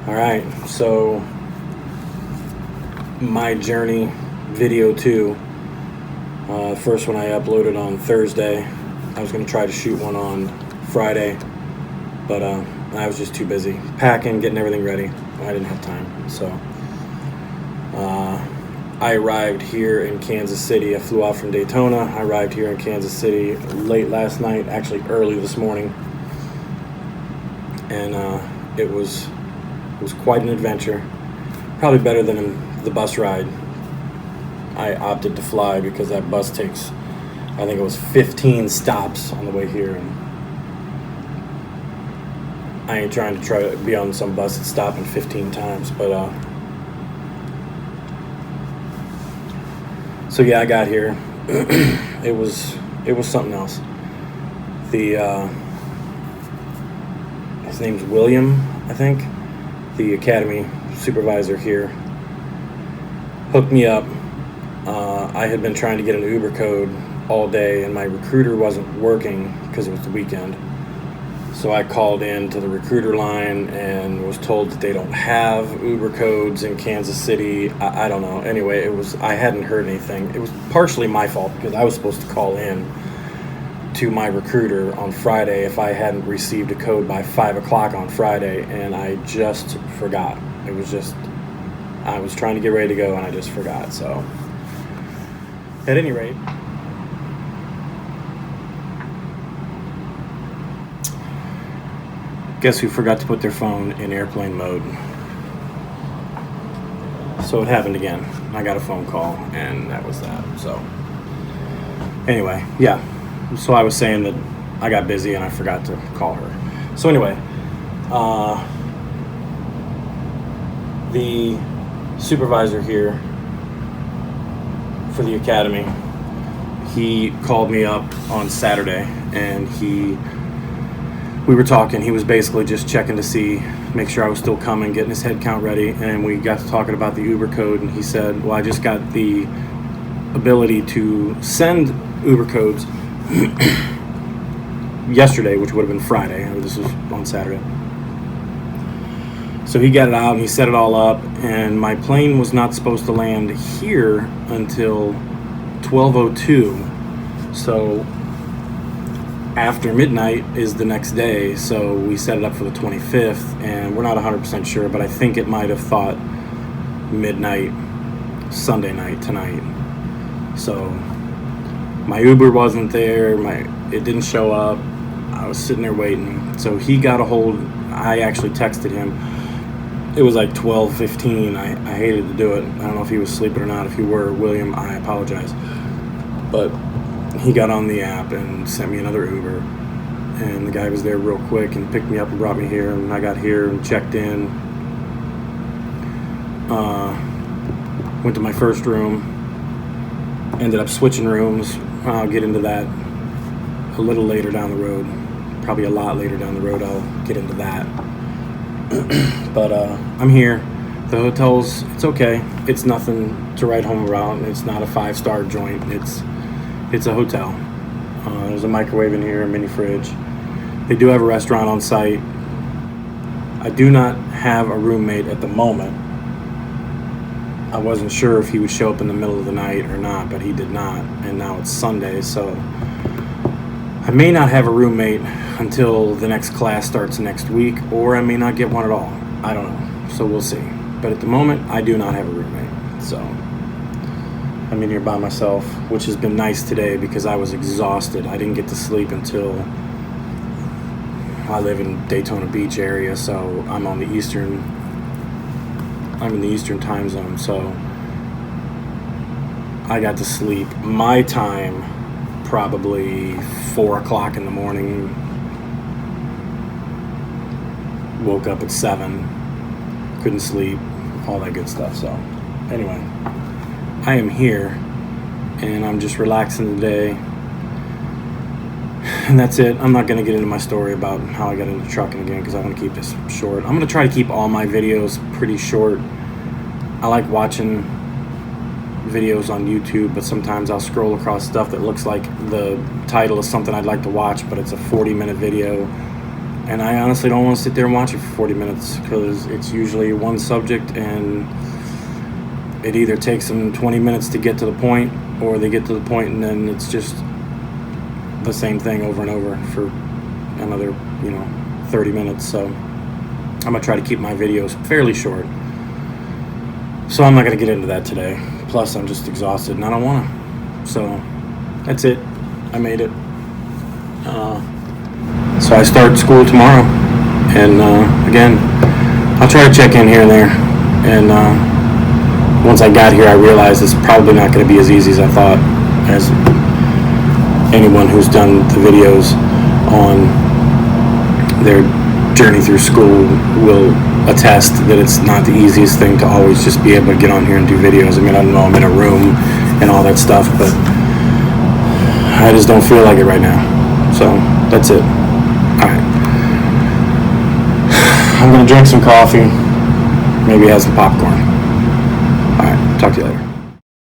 All right, so my journey video 2. First one I uploaded on Thursday. I was going to try to shoot one on Friday, but I was just too busy packing, getting everything ready. I didn't have time. So I arrived here in Kansas City. I flew out from Daytona. I arrived here in Kansas City late last night, actually early this morning, and it was quite an adventure. Probably better than the bus ride. I opted to fly because that bus takes, I think it was 15 stops on the way here, and I ain't trying to be on some bus that's stopping 15 times, but so yeah, I got here. it was something else. His name's William, I think, the academy supervisor here, hooked me up. I had been trying to get an Uber code all day, and my recruiter wasn't working because it was the weekend. So I called in to the recruiter line and was told that they don't have Uber codes in Kansas City. I don't know. Anyway, I hadn't heard anything. It was partially my fault because I was supposed to call in to my recruiter on Friday if I hadn't received a code by 5 o'clock on Friday, and I just forgot. I was trying to get ready to go and I just forgot. So at any rate, guess who forgot to put their phone in airplane mode? So it happened again. I got a phone call and that was that. So anyway, yeah. So I was saying that I got busy and I forgot to call her. So anyway, the supervisor here for the academy, he called me up on Saturday and we were talking. He was basically just checking to make sure I was still coming, getting his head count ready, and we got to talking about the Uber code, and he said, well, I just got the ability to send Uber codes yesterday, which would have been Friday. This was on Saturday. So he got it out and he set it all up, and my plane was not supposed to land here until 12:02. So after midnight is the next day, so we set it up for the 25th, and we're not 100% sure, but I think it might have thought midnight Sunday night tonight. So my Uber wasn't there, it didn't show up. I was sitting there waiting. So he got a hold. I actually texted him. It was like 12:15. I hated to do it. I don't know if he was sleeping or not. If you were, William, I apologize. But he got on the app and sent me another Uber, and the guy was there real quick and picked me up and brought me here, and I got here and checked in, went to my first room, ended up switching rooms. I'll get into that a little later down the road, probably a lot later down the road. I'll get into that. But I'm here. The hotel's, it's okay. It's nothing to write home about. It's not a 5-star joint. It's a hotel. There's a microwave in here, a mini fridge. They do have a restaurant on site. I do not have a roommate at the moment. I wasn't sure if he would show up in the middle of the night or not, but he did not. And now it's Sunday, so I may not have a roommate until the next class starts next week, or I may not get one at all. I don't know. So we'll see. But at the moment, I do not have a roommate. So I'm in here by myself, which has been nice today because I was exhausted. I didn't get to sleep until, I live in Daytona Beach area, so I'm in the Eastern time zone, so I got to sleep my time probably 4 o'clock in the morning, woke up at 7, couldn't sleep, all that good stuff. So anyway, I am here and I'm just relaxing today, and that's it. I'm not going to get into my story about how I got into trucking again because I want to keep this short. I'm going to try to keep all my videos pretty short. I like watching videos on YouTube, but sometimes I'll scroll across stuff that looks like the title is something I'd like to watch, but it's a 40-minute video, And I honestly don't want to sit there and watch it for 40 minutes because it's usually one subject, and it either takes them 20 minutes to get to the point, or they get to the point and then it's just the same thing over and over for another 30 minutes. So I'm gonna try to keep my videos fairly short, so I'm not gonna get into that today. Plus I'm just exhausted and I don't want to. So that's it. I made it. So I start school tomorrow, and again, I'll try to check in here and there. And once I got here, I realized it's probably not going to be as easy as I thought, as anyone who's done the videos on their journey through school will attest that it's not the easiest thing to always just be able to get on here and do videos. I mean, I don't know, I'm in a room and all that stuff, but I just don't feel like it right now. So that's it. Alright. I'm going to drink some coffee, maybe have some popcorn. Alright, talk to you later.